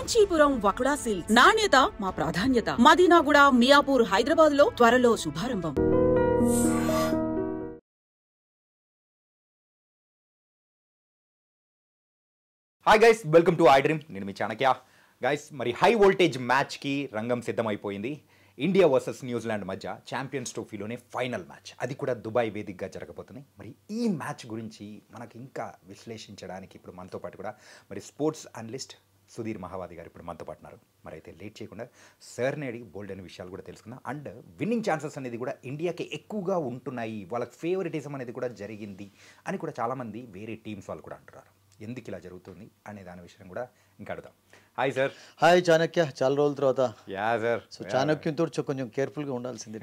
Kanchipuram వకుడా silks నాణ్యత మా ప్రాధాన్యత. మదీనాగూడ, మియాపూర్, హైదరాబాద్ లో త్వరలో శుభారంభం. Hi guys, welcome to I dream. నేను మీ చాణక్య. గైస్, మరి హై వోల్టేజ్ మ్యాచ్కి రంగం సిద్ధమైపోయింది. ఇండియా వర్సెస్ న్యూజిలాండ్ మధ్య ఛాంపియన్స్ ట్రోఫీలోనే ఫైనల్ మ్యాచ్, అది కూడా దుబాయ్ వేదికగా జరగబోతుంది. మరి ఈ మ్యాచ్ గురించి మనకి ఇంకా విశ్లేషించడానికి ఇప్పుడు మనతో పాటు కూడా మరి స్పోర్ట్స్ అనలిస్ట్ సుధీర్ మహావాది గారు ఇప్పుడు మనతో పాటు ఉన్నారు. మరి అయితే లేట్ చేయకుండా సార్ని అడిగి బోల్డ్ అనే విషయాలు కూడా తెలుసుకుందాం. అండ్ విన్నింగ్ ఛాన్సెస్ అనేది కూడా ఇండియాకి ఎక్కువగా ఉంటున్నాయి, వాళ్ళకి ఫేవరెటిజం అనేది కూడా జరిగింది అని కూడా చాలామంది వేరే టీమ్స్ వాళ్ళు కూడా అంటున్నారు. ఎందుకు ఇలా జరుగుతుంది అనే దాని విషయం కూడా ఇంకా అడుగుతాం. Hi sir. హాయ్ చాణక్య, చాలా రోజుల తర్వాత. Yeah sir. సో చాణక్యంతో కొంచెం కేర్ఫుల్గా ఉండాల్సింది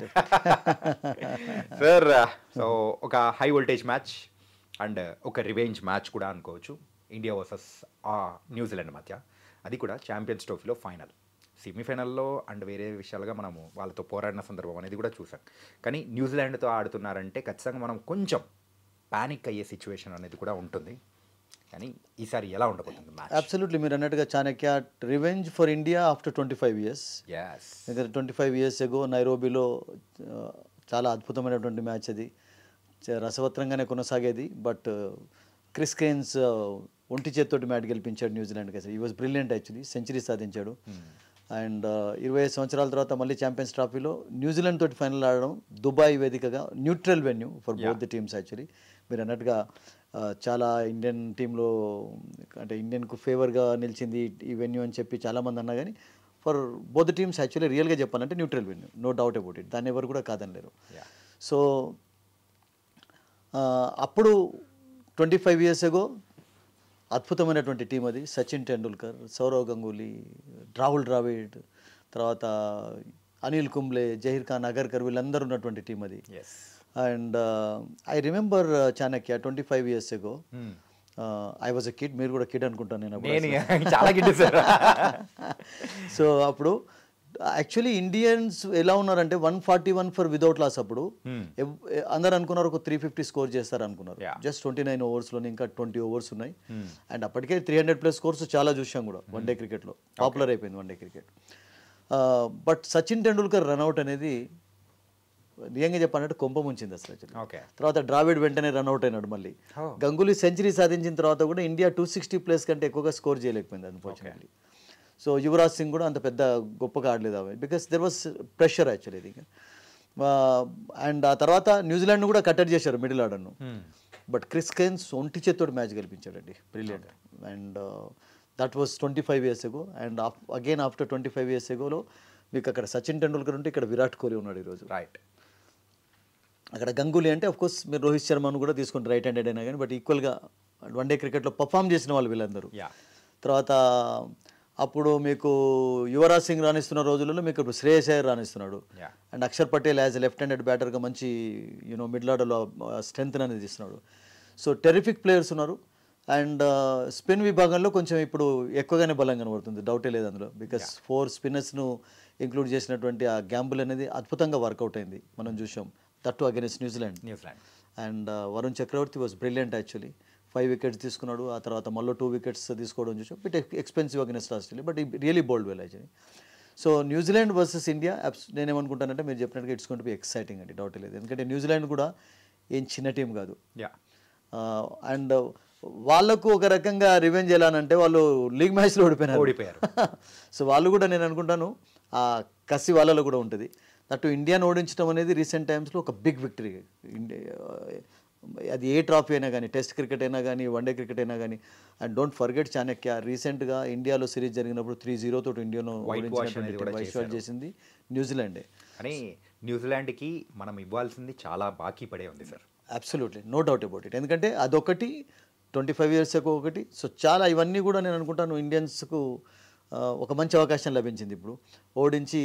సార్. సో ఒక హై వోల్టేజ్ మ్యాచ్ అండ్ ఒక రివెంజ్ మ్యాచ్ కూడా అనుకోవచ్చు ఇండియా వర్సెస్ న్యూజిలాండ్ మధ్య, అది కూడా ఛాంపియన్స్ ట్రోఫీలో ఫైనల్. సెమీఫైనల్లో అండ్ వేరే విషయాలుగా మనము వాళ్ళతో పోరాడిన సందర్భం అనేది కూడా చూసాం. కానీ న్యూజిలాండ్తో ఆడుతున్నారంటే ఖచ్చితంగా మనం కొంచెం పానిక్ అయ్యే సిచ్యువేషన్ అనేది కూడా ఉంటుంది. కానీ ఈసారి ఎలా ఉండబోతుంది మ్యాచ్? అబ్సల్యూట్లీ, మీరు అన్నట్టుగా Chanakya, revenge for India after 25 years. ఎందుకంటే 25 years ఎగో నైరోబీలో చాలా అద్భుతమైనటువంటి మ్యాచ్ అది, రసవత్రంగానే కొనసాగేది. బట్ క్రిస్ కేన్స్ ఒంటి చేతితోటి మ్యాచ్ గెలిపించాడు న్యూజిలాండ్కి. అసలు ఈ వాజ్ బ్రిలియంట్ యాక్చువల్లీ, సెంచరీ సాధించాడు. అండ్ 25 సంవత్సరాల తర్వాత మళ్ళీ ఛాంపియన్స్ ట్రోఫీలో న్యూజిలాండ్ తోటి ఫైనల్ ఆడడం, దుబాయ్ వేదికగా, neutral venue for both the teams. Actually మీరు అన్నట్టుగా చాలా ఇండియన్ టీంలో అంటే ఇండియన్కు ఫేవర్గా నిలిచింది ఈ వెన్యూ అని చెప్పి చాలామంది అన్నా, కానీ for both the teams actually రియల్గా చెప్పాలంటే neutral venue, no doubt about it. దాన్ని ఎవరు కూడా కాదనలేరు. సో అప్పుడు 25 years ఎగో అద్భుతమైనటువంటి టీం అది. సచిన్ టెండూల్కర్, సౌరవ్ గంగూలీ, రాహుల్ ద్రావిడ్, తర్వాత అనిల్ కుంబ్లే, జహీర్ ఖాన్ అగర్కర్, వీళ్ళందరూ ఉన్నటువంటి టీం అది. And I remember Chanakya 25 years ago I was a kid. మీరు కూడా కిడ్ అనుకుంటాను నేను చాలా కిడ్ సార్. సో అప్పుడు యాక్చువల్లీ ఇండియన్స్ ఎలా ఉన్నారంటే 141 ఫర్ వితౌట్ లాస్. అప్పుడు అందరు అనుకున్నారు ఒక 350 స్కోర్ చేస్తారు అనుకున్నారు. జస్ట్ 29 ఓవర్స్లోనే ఇంకా 20 overs ఉన్నాయి. అండ్ అప్పటికే 300+ స్కోర్స్ చాలా చూసాం కూడా వన్డే క్రికెట్లో, పాపులర్ అయిపోయింది one day cricket. But Sachin Tendulkar run out అనేది నిజంగా చెప్పాలంటే కొంప ముంచింది అసలు. తర్వాత ద్రావిడ్ వెంటనే రన్అట్ అయినాడు. మళ్ళీ గంగూలీ సెంచరీ సాధించిన తర్వాత కూడా ఇండియా 260+ కంటే ఎక్కువగా స్కోర్ చేయలేకపోయింది అన్ఫార్చునేట్లీ. సో యువరాజ్ సింగ్ కూడా అంత పెద్ద గొప్పగా ఆడలేదు అవి, because there was pressure actually ఇది. అండ్ ఆ తర్వాత న్యూజిలాండ్ కూడా కట్టడి చేశారు మిడిల్ ఆర్డర్ను. బట్ క్రిస్ కేన్స్ ఒంటి చేత్తోటి మ్యాచ్ గెలిపించాడండి, brilliant. And that was 25 years ago. And again after 25 years ఎగోలో మీకు అక్కడ సచిన్ టెండూల్కర్ ఉంటే ఇక్కడ విరాట్ కోహ్లీ ఉన్నాడు ఈరోజు. రైట్. అక్కడ గంగూలీ అంటే అఫ్కోర్స్ మీరు రోహిత్ శర్మను కూడా తీసుకుంటే రైట్ హ్యాండెడ్ అయినా కానీ, బట్ ఈక్వల్గా వన్డే క్రికెట్లో పర్ఫామ్ చేసిన వాళ్ళు వీళ్ళందరూ. తర్వాత అప్పుడు మీకు యువరాజ్ సింగ్ రాణిస్తున్న రోజులలో మీకు ఇప్పుడు శ్రేయస్ అయ్యర్ రాణిస్తున్నాడు. And Axar Patel as left handed బ్యాటర్గా మంచి మిడిల్ ఆర్డర్లో స్ట్రెంత్ అనేది ఇస్తున్నాడు. సో టెరిఫిక్ ప్లేయర్స్ ఉన్నారు. అండ్ స్పిన్ విభాగంలో కొంచెం ఇప్పుడు ఎక్కువగానే బలం కనబడుతుంది, డౌటే లేదు అందులో. బికాస్ 4 spinners ఇంక్లూడ్ చేసినటువంటి ఆ గ్యాంబుల్ అనేది అద్భుతంగా వర్కౌట్ అయింది, మనం చూసాం. That to against New Zealand. And Varun Chakravarthi was brilliant actually. 5 wickets తీసుకున్నాడు. ఆ తర్వాత మళ్ళీ 2 wickets తీసుకోవడం చూసాం. But expensive against Australia, but really bowled well actually. So New Zealand versus India నేనేమనుకుంటానంటే మీరు చెప్పినట్టుగా it's going to be exciting అండి, డౌట్ లేదు. ఎందుకంటే న్యూజిలాండ్ కూడా ఏం చిన్న టీం కాదు. అండ్ వాళ్ళకు ఒక రకంగా రివెంజ్ ఎలా అంటే వాళ్ళు లీగ్ మ్యాచ్లో ఓడిపోయారు. సో వాళ్ళు కూడా నేను అనుకుంటాను ఆ కసి వాళ్ళలో కూడా ఉంటుంది. దట్టు ఇండియాను ఓడించడం అనేది రీసెంట్ టైమ్స్లో ఒక బిగ్ విక్టరీ. అది ఏ ట్రాఫీ అయినా కానీ, టెస్ట్ క్రికెట్ అయినా కానీ, వన్డే క్రికెట్ అయినా కానీ. అండ్ డోంట్ ఫర్గెట్ చాణక్య, రీసెంట్గా ఇండియాలో సిరీస్ జరిగినప్పుడు 3-0 తోటి ఇండియాను వైట్ వాష్ చేసింది న్యూజిలాండే. అని న్యూజిలాండ్కి మనం ఇవ్వాల్సింది చాలా బాకీ పడే ఉంది sir. Absolutely, no doubt about it. ఎందుకంటే అదొకటి 25 years ఒకటి. సో చాలా ఇవన్నీ కూడా నేను అనుకుంటాను ఇండియన్స్కు ఒక మంచి అవకాశం లభించింది ఇప్పుడు ఓడించి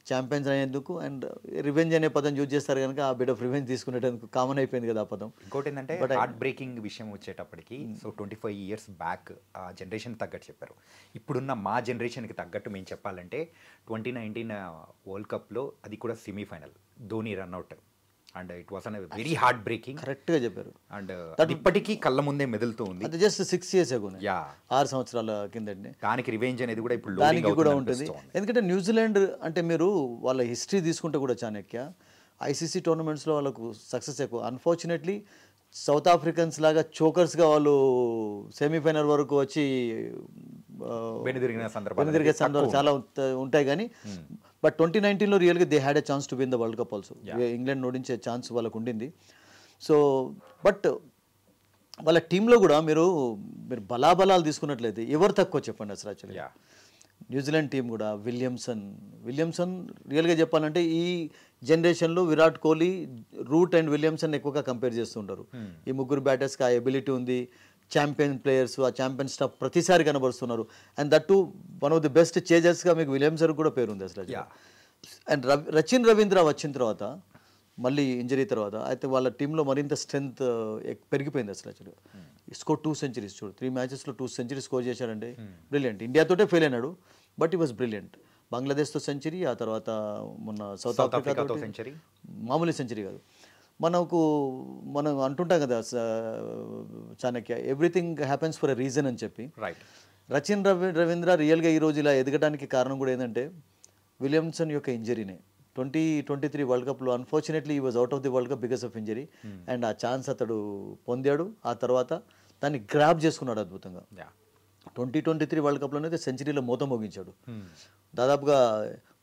ఛాంపియన్స్ అయ్యేందుకు. అండ్ రివెంజ్ అనే పదం యూజ్ చేస్తారు కనుక ఆ బిట్ ఆఫ్ రివెంజ్ తీసుకునేందుకు కామన్ అయిపోయింది కదా ఆ పదం. ఇంకోటి ఏంటంటే హార్ట్ బ్రేకింగ్ విషయం వచ్చేటప్పటికి, సో 25 years బ్యాక్ ఆ జనరేషన్ తగ్గట్టు చెప్పారు. ఇప్పుడున్న మా జనరేషన్కి తగ్గట్టు మేము చెప్పాలంటే 2019 వరల్డ్ కప్లో అది కూడా semi-final, Dhoni run out and it was an very heart breaking. కరెక్ట్గా చెప్పారు. అండ్ అది ఇప్పటికీ కళ్ళ ముందే మెదులుతూ ఉంది. అది జస్ట్ 6 years ago, 6 సంవత్సరాల కిందనే. దానికి రివెంజ్ అనేది కూడా ఇప్పుడు దానికి కూడా ఉంటుంది. ఎందుకంటే న్యూజిలాండ్ అంటే మీరు వాళ్ళ హిస్టరీ తీసుకుంటే కూడా చాణక్య ఐసీసీ టోర్నమెంట్స్లో వాళ్ళకు సక్సెస్ ఎక్కువ. అన్ఫార్చునేట్లీ సౌత్ ఆఫ్రికన్స్ లాగా చోకర్స్గా వాళ్ళు సెమీఫైనల్ వరకు వచ్చి వెనుదిరిగే సందర్భాలు చాలా ఉంటాయి కానీ బట్ 2019లో రియల్గా they had a chance to win the world cup also. England ఓడించే ఛాన్స్ వాళ్ళకు ఉండింది. సో బట్ వాళ్ళ టీంలో కూడా మీరు బలాబలాలు తీసుకున్నట్లయితే ఎవరు తక్కువ చెప్పండి అసలు యాక్చువల్గా. న్యూజిలాండ్ టీం కూడా విలియమ్సన్ రియల్గా చెప్పాలంటే ఈ జనరేషన్లో Virat Kohli, Root and Williamson ఎక్కువగా కంపేర్ చేస్తుంటారు. ఈ ముగ్గురు బ్యాటర్స్కి ఆ ఎబిలిటీ ఉంది. ఛాంపియన్ ప్లేయర్స్, ఆ ఛాంపియన్ స్టాఫ్ ప్రతిసారి కనబరుస్తున్నారు. And that to one of the best చేజర్స్గా మీకు విలియమ్సన్ కూడా పేరుంది అసలు. అండ్ రచిన్ రవీంద్ర వచ్చిన తర్వాత మళ్ళీ ఇంజరీ తర్వాత అయితే వాళ్ళ టీంలో మరింత స్ట్రెంగ్త్ పెరిగిపోయింది అసలు. యాక్చువల్గా స్కోర్ 2 centuries చూడు, 3 matchesలో 2 centuries స్కోర్ చేశాడంటే బ్రిలియంట్. ఇండియాతోటే ఫెయిల్ అయినాడు బట్ ఈ వాజ్ బ్రిలియంట్. బంగ్లాదేశ్తో సెంచరీ, ఆ తర్వాత మొన్న సౌత్ ఆఫ్రికాతో సెంచరీ. మామూలు సెంచరీ కాదు. మనం అంటుంటాం కదా Chanakya, everything happens for a reason అని చెప్పి. రచిన్ రవీంద్ర రియల్గా ఈరోజు ఇలా ఎదగడానికి కారణం కూడా ఏంటంటే విలియమ్సన్ యొక్క ఇంజరీనే. 2023 వరల్డ్ కప్లో అన్ఫార్చునేట్లీ ఈ was out of the world cup because of injury. And ఆ ఛాన్స్ అతడు పొందాడు. ఆ తర్వాత దాన్ని గ్రాప్ చేసుకున్నాడు అద్భుతంగా. 2023 వరల్డ్ కప్లోనే సెంచరీలో మూత మోగించాడు. దాదాపుగా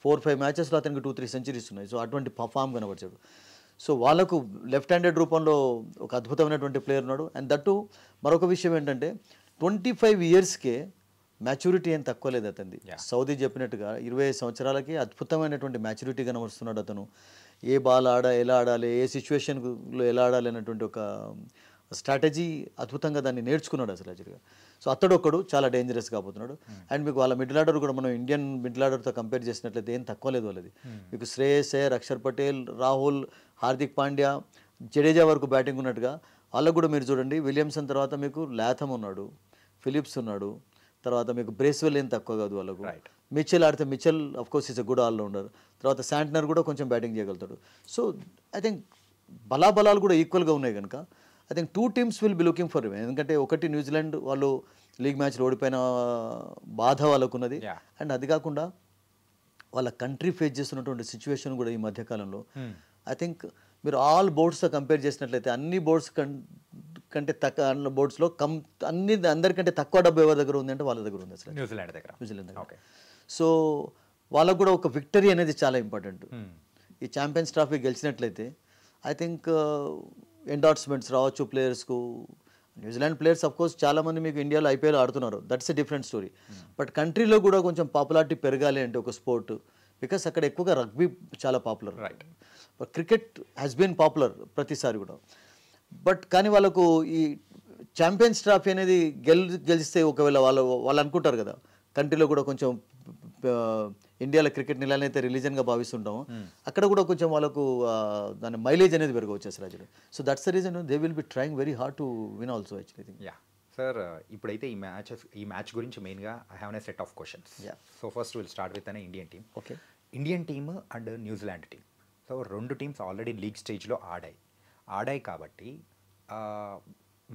4-5 matchesలో అతనికి 2-3 centuries ఉన్నాయి. సో అటువంటి పర్ఫామ్ కనబరిచాడు. సో వాళ్ళకు లెఫ్ట్ హ్యాండెడ్ రూపంలో ఒక అద్భుతమైనటువంటి ప్లేయర్ ఉన్నాడు. అండ్ దట్టు మరొక విషయం ఏంటంటే 25 yearsకే మ్యాచ్యూరిటీ ఏం తక్కువ లేదు అతనిది. సౌదీ చెప్పినట్టుగా 25 సంవత్సరాలకి అద్భుతమైనటువంటి మ్యాచ్యూరిటీ కనబరుస్తున్నాడు అతను. ఏ బాల్ ఎలా ఆడాలి, ఏ సిచ్యువేషన్లో ఎలా ఆడాలి అనేటువంటి ఒక స్ట్రాటజీ అద్భుతంగా దాన్ని నేర్చుకున్నాడు అసలు యాక్చువల్గా. సో అతడొక్కడు చాలా డేంజరస్ కాబోతున్నాడు. అండ్ మీకు వాళ్ళ మిడిల్ ఆర్డర్ కూడా మనం ఇండియన్ మిడిల్ ఆర్డర్తో కంపేర్ చేసినట్లయితే ఏం తక్కువ లేదు వాళ్ళది. మీకు శ్రేయస్ అయ్యర్, అక్షర్ పటేల్, రాహుల్, హార్దిక్ పాండ్యా, జడేజా వరకు బ్యాటింగ్ ఉన్నట్టుగా వాళ్ళకు కూడా మీరు చూడండి. విలియమ్సన్ తర్వాత మీకు లాథమ్ ఉన్నాడు, ఫిలిప్స్ ఉన్నాడు, తర్వాత మీకు బ్రేస్వెల్ ఏం తక్కువ కాదు వాళ్ళకు. మిచెల్ ఆడితే Mitchell of course is a good allrounder. తర్వాత శాంట్నర్ కూడా కొంచెం బ్యాటింగ్ చేయగలుగుతాడు. సో ఐ థింక్ బలాబలాలు కూడా ఈక్వల్గా ఉన్నాయి కనుక I think 2 teams will be looking for. ఎందుకంటే ఒకటి న్యూజిలాండ్ వాళ్ళు లీగ్ మ్యాచ్లో ఓడిపోయిన బాధ వాళ్ళకు ఉన్నది. అండ్ అది కాకుండా వాళ్ళ కంట్రీ ఫేస్ చేస్తున్నటువంటి సిచ్యువేషన్ కూడా ఈ మధ్యకాలంలో ఐ థింక్ మీరు ఆల్ బోర్డ్స్తో కంపేర్ చేసినట్లయితే అన్ని బోర్డ్స్ కంటే తక్కువ బోర్డ్స్లో అందరికంటే తక్కువ డబ్బు ఎవరి దగ్గర ఉంది అంటే వాళ్ళ దగ్గర ఉంది అసలు, న్యూజిలాండ్ దగ్గర. సో వాళ్ళకు కూడా ఒక విక్టరీ అనేది చాలా ఇంపార్టెంట్. ఈ ఛాంపియన్స్ ట్రోఫీ గెలిచినట్లయితే ఐ థింక్ ఎండార్స్మెంట్స్ రావచ్చు ప్లేయర్స్కు. న్యూజిలాండ్ ప్లేయర్స్ అఫ్ కోర్స్ చాలామంది మీకు ఇండియాలో ఐపీఎల్ ఆడుతున్నారు, that's a different story. But కంట్రీలో కూడా కొంచెం పాపులారిటీ పెరగాలి అంటే ఒక స్పోర్ట్, బికాస్ అక్కడ ఎక్కువగా రగ్బీ చాలా popular. But cricket has been popular ప్రతిసారి కూడా. బట్ కానీ వాళ్ళకు ఈ ఛాంపియన్స్ ట్రోఫీ అనేది గెలిస్తే ఒకవేళ వాళ్ళు అనుకుంటారు కదా కంట్రీలో కూడా కొంచెం ఇండియాలో క్రికెట్ నిలనైతే రిలీజన్గా భావిస్తుంటాము, అక్కడ కూడా కొంచెం వాళ్ళకు దాని మైలేజ్ అనేది పెరగవచ్చు అసలు. So that's the reason they will be trying very hard to win also actually. Sir ఇప్పుడైతే ఈ మ్యాచ్ గురించి మెయిన్గా I have a set of questions. So first will start with an Indian team. Okay, Indian team and New Zealand team. So 2 teams already league స్టేజ్లో ఆడాయి కాబట్టి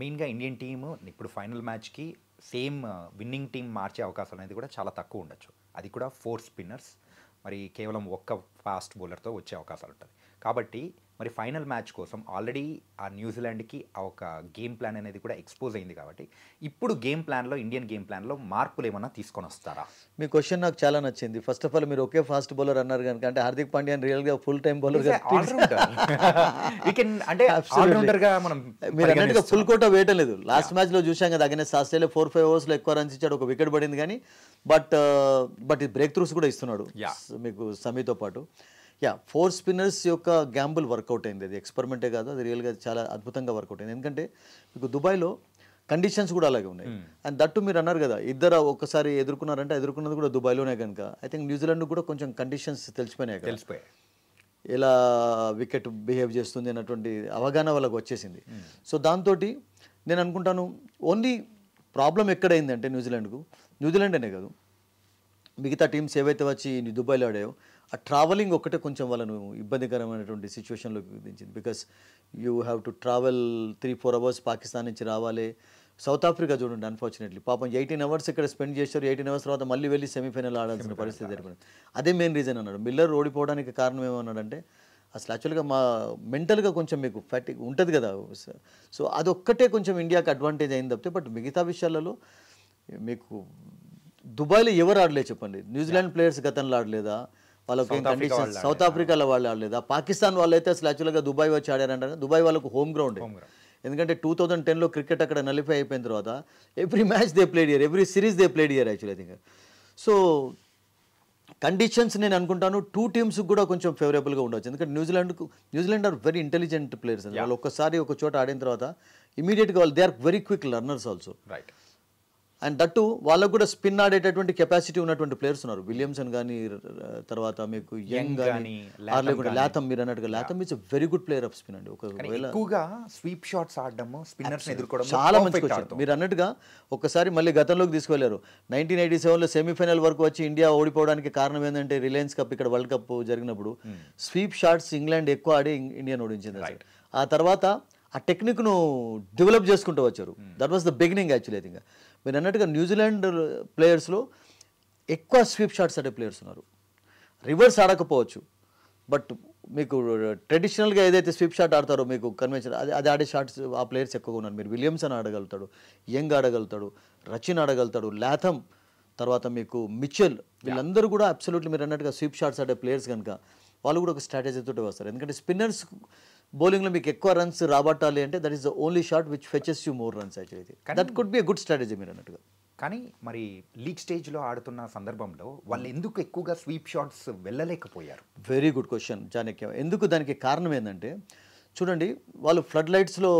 మెయిన్గా Indian team ఇప్పుడు final మ్యాచ్కి same winning team మార్చే అవకాశం అనేది కూడా చాలా తక్కువ ఉండొచ్చు. అది కూడా 4 spinners, మరి కేవలం ఒక్క ఫాస్ట్ బౌలర్తో వచ్చే అవకాశాలు ఉంటుంది. కాబట్టి మరి ఫైనల్ మ్యాచ్ కోసం ఆల్రెడీ ఆ న్యూజిలాండ్కి ఆ ఒక గేమ్ ప్లాన్ అనేది కూడా ఎక్స్పోజ్ అయింది కాబట్టి ఇప్పుడు గేమ్ ప్లాన్లో ఇండియన్ గేమ్ ప్లాన్లో మార్పులు ఏమన్నా తీసుకొని వస్తారా? మీ క్వశ్చన్ నాకు చాలా నచ్చింది. ఫస్ట్ ఆఫ్ ఆల్ మీరు ఒకే ఫాస్ట్ బౌలర్ అన్నారు కనుక అంటే హార్దిక్ పాండ్యా రియల్గా ఫుల్ టైం బౌలర్ మీరు అన్నట్టుగా ఫుల్ కోటా వేయటం లేదు. లాస్ట్ మ్యాచ్లో చూసాం కదా అగైన్స్ ఆస్ట్రేలియా 4-5 ఓవర్స్లో ఎక్కువ రన్స్ ఇచ్చాడు, ఒక వికెట్ పడింది కానీ బట్ ఈ బ్రేక్ త్రూస్ కూడా ఇస్తున్నాడు మీకు సమీతో పాటు. 4 spinners యొక్క గ్యాంబుల్ వర్కౌట్ అయింది. అది ఎక్స్పెరిమెంటే కాదు, అది రియల్గా చాలా అద్భుతంగా వర్కౌట్ అయింది. ఎందుకంటే మీకు దుబాయ్లో కండిషన్స్ కూడా అలాగే ఉన్నాయి. అండ్ దట్టు మీరు అన్నారు కదా ఇద్దరు ఒక్కసారి ఎదుర్కొన్నది కూడా దుబాయ్లోనే కనుక ఐ థింక్ న్యూజిలాండ్ కూడా కొంచెం కండిషన్స్ తెలిసిపోయాయి, ఎలా వికెట్ బిహేవ్ చేస్తుంది అన్నటువంటి అవగాహన వాళ్ళకి వచ్చేసింది. సో దాంతో నేను అనుకుంటాను ఓన్లీ ప్రాబ్లం ఎక్కడైందంటే న్యూజిలాండ్ అనే కాదు మిగతా టీమ్స్ ఏవైతే వచ్చి దుబాయ్లో ఆడాయో ఆ ట్రావెలింగ్ ఒక్కటే కొంచెం వాళ్ళను ఇబ్బందికరమైనటువంటి సిచ్యువేషన్లోకి విధించింది. Because you have to travel 3-4 hours Pakistan నుంచి రావాలి. సౌత్ ఆఫ్రికా చూడండి, అన్ఫార్చునేట్లీ పాపం 18 అవర్స్ ఇక్కడ స్పెండ్ చేశారు. 18 అవర్స్ తర్వాత మళ్ళీ వెళ్ళి సెమీఫైనల్ ఆడాల్సిన పరిస్థితి ఏర్పడింది. అదే మెయిన్ రీజన్ అన్నాడు. మిల్లర్ ఓడిపోవడానికి కారణం ఏమన్నాడంటే అసలు యాక్చువల్గా మా మెంటల్గా కొంచెం మీకు ఫ్యాటిక్ ఉంటుంది కదా, సో అదొక్కటే కొంచెం ఇండియాకి అడ్వాంటేజ్ అయింది తప్పితే. బట్ మిగతా విషయాలలో మీకు దుబాయ్లో ఎవరు ఆడలేదు చెప్పండి. న్యూజిలాండ్ ప్లేయర్స్ గతంలో ఆడలేదా, వాళ్ళకి కండిషన్ సౌత్ ఆఫ్రికాలో వాళ్ళు ఆడలేదా, పాకిస్తాన్ వాళ్ళు అయితే అసలు యాక్చువల్గా దుబాయ్ వచ్చి ఆడారంటే దుబాయ్ వాళ్ళకు హోమ్ గ్రౌండ్. ఎందుకంటే 2010లో క్రికెట్ అక్కడ నలిఫై అయిపోయిన తర్వాత every match they played year, every series they played year actually. I think so conditions నేను అనుకుంటాను 2 టీమ్స్ కూడా కొంచెం ఫేవరబుల్గా ఉండవచ్చు. ఎందుకంటే New Zealand are very intelligent players. వాళ్ళు ఒక్కసారి ఒక చోట ఆడిన తర్వాత ఇమీడియట్గా వాళ్ళు they are very quick learners also. Right. And that వాళ్ళకు కూడా స్పిన్ ఆడేటటువంటి కెపాసిటీ ఉన్నటువంటి ప్లేయర్స్ ఉన్నారు. విలియమ్సన్ కానీ, తర్వాత మీకు యంగ్ కానీ, లాథమ్ మీరు అన్నట్టుగా Latham is very good player of spin అండి. ఒకవేళ ఎక్కువగా స్వీప్ షాట్స్ ఆడడము, స్పిన్నర్స్ ఎదుర్కోవడం చాలా మంచి క్వశ్చన్. మీరు అన్నట్టుగా ఒక్కసారి మళ్ళీ గతంలోకి తీసుకువెళ్ళారు. 1987లో సెమీఫైనల్ వరకు వచ్చి ఇండియా ఓడిపోవడానికి కారణం ఏంటంటే రిలయన్స్ కప్ ఇక్కడ వరల్డ్ కప్ జరిగినప్పుడు స్వీప్ షాట్స్ ఇంగ్లాండ్ ఎక్కువ ఆడి ఇండియాని ఓడించింది. ఆ తర్వాత ఆ టెక్నిక్ను డెవలప్ చేసుకుంటూ వచ్చారు. That was the beginning actually. I think మీరు అన్నట్టుగా న్యూజిలాండ్ ప్లేయర్స్లో ఎక్కువ స్వీప్ షాట్స్ ఆడే ప్లేయర్స్ ఉన్నారు. రివర్స్ ఆడకపోవచ్చు, బట్ మీకు ట్రెడిషనల్గా ఏదైతే స్వీప్ షాట్ ఆడతారో మీకు కన్వెన్షన్ అది ఆడే షాట్స్ ఆ ప్లేయర్స్ ఎక్కువగా ఉన్నారు. మీరు విలియమ్సన్ ఆడగలుగుతాడు, యంగ్ ఆడగలుగుతాడు, రచిన్ ఆడగలుగుతాడు, లాథమ్, తర్వాత మీకు మిచెల్, వీళ్ళందరూ కూడా అబ్సల్యూట్లీ మీరు అన్నట్టుగా స్వీప్ షాట్స్ ఆడే ప్లేయర్స్ కనుక వాళ్ళు కూడా ఒక స్ట్రాటజీతో వస్తారు. ఎందుకంటే స్పిన్నర్స్ బౌలింగ్లో మీకు ఎక్కువ రన్స్ రాబట్టాలి అంటే that is the only shot which fetches you more runs actually. That could be a good strategy మీరు అన్నట్టుగా. కానీ మరి లీగ్ స్టేజ్లో ఆడుతున్న సందర్భంలో వాళ్ళు ఎందుకు ఎక్కువగా స్వీప్ షాట్స్ వెళ్ళలేకపోయారు? Very good question Chanakya. ఎందుకు దానికి కారణం ఏంటంటే చూడండి, వాళ్ళు ఫ్లడ్ లైట్స్లో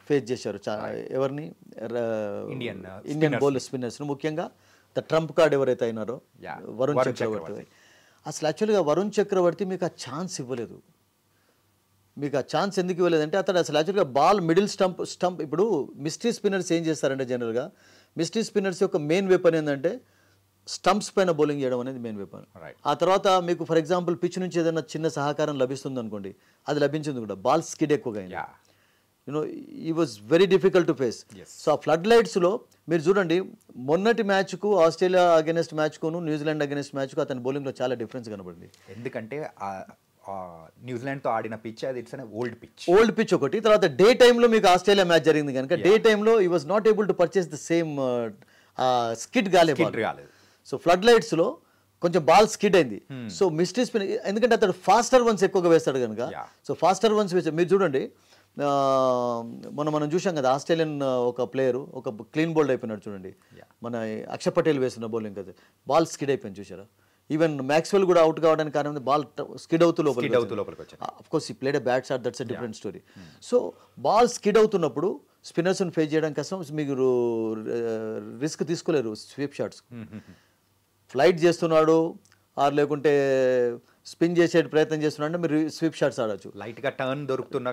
ఫేస్ చేశారు ఎవరిని, ఇండియన్ బౌలర్ స్పిన్నర్స్ను, ముఖ్యంగా ద ట్రంప్ కార్డ్ ఎవరైతే అయినారో వరుణ్ చక్రవర్తి. అసలు యాక్చువల్గా వరుణ్ చక్రవర్తి మీకు ఆ ఛాన్స్ ఇవ్వలేదు. మీకు ఆ ఛాన్స్ ఎందుకు ఇవ్వలేదంటే అతడు అసలు యాక్చువల్గా బాల్ మిడిల్ స్టంప్ ఇప్పుడు మిస్టరీ స్పిన్నర్స్ ఏం చేస్తారంటే జనరల్గా మిస్టరీ స్పిన్నర్స్ యొక్క మెయిన్ వెపన్ ఏంటంటే స్టంప్స్ పైన బౌలింగ్ చేయడం అనేది మెయిన్ వెపన్. ఆ తర్వాత మీకు ఫర్ ఎగ్జాంపుల్ పిచ్ నుంచి ఏదైనా చిన్న సహకారం లభిస్తుంది అనుకోండి, అది లభించింది కూడా బాల్ స్కిడ్ ఎక్కువగా అయింది. యూనో ఈ was very difficult to face. So ఆ ఫ్లడ్ లైట్స్లో మీరు చూడండి, మొన్నటి మ్యాచ్కు ఆస్ట్రేలియా అగెన్స్ట్ మ్యాచ్కును న్యూజిలాండ్ అగెన్స్ట్ మ్యాచ్కు అతని బౌలింగ్లో చాలా డిఫరెన్స్ కనబడింది. ఎందుకంటే న్యూజిలాండ్తో ఆడిన పిచ్ అది ఇట్స్ ఓల్డ్ పిచ్ ఒకటి. తర్వాత డే టైంలో మీకు ఆస్ట్రేలియా మ్యాచ్ జరిగింది కనుక డే టైంలో ఈ was not able to purchase the same skid కాలేదు. సో ఫ్లడ్ లైట్స్లో కొంచెం బాల్ స్కిడ్ అయింది. సో మిస్టరీ స్పిన్, ఎందుకంటే అతడు ఫాస్టర్ వన్స్ ఎక్కువగా వేస్తాడు కనుక, సో ఫాస్టర్ వన్స్ వేస్తాడు. మీరు చూడండి మనం చూసాం కదా ఆస్ట్రేలియన్ ఒక ప్లేయరు ఒక క్లీన్ బౌల్డ్ అయిపోయినాడు చూడండి, మన అక్షర్ పటేల్ వేస్తున్న బౌలింగ్ కదా, బాల్ స్కిడ్ అయిపోయింది చూసారా. ఈవెన్ మ్యాక్స్వెల్ కూడా అవుట్ కావడానికి కారణం బాల్ స్కిడ్ అవుతూ లోపలికి వచ్చాడు. అఫ్ కోర్స్ ఈ played a bad shot, that's a different story. So ball skid అవుతున్నప్పుడు స్పిన్నర్స్ని ఫేస్ చేయడం కష్టం, మీరు రిస్క్ తీసుకోలేరు స్వీప్ షాట్స్. ఫ్లైట్ చేస్తున్నాడు ఆర్ లేకుంటే స్పిన్ చేసే ప్రయత్నం చేస్తున్నాడు అంటే మీరు స్వీప్ షాట్స్ ఆడచ్చు, లైట్గా టర్న్ దొరుకుతున్నా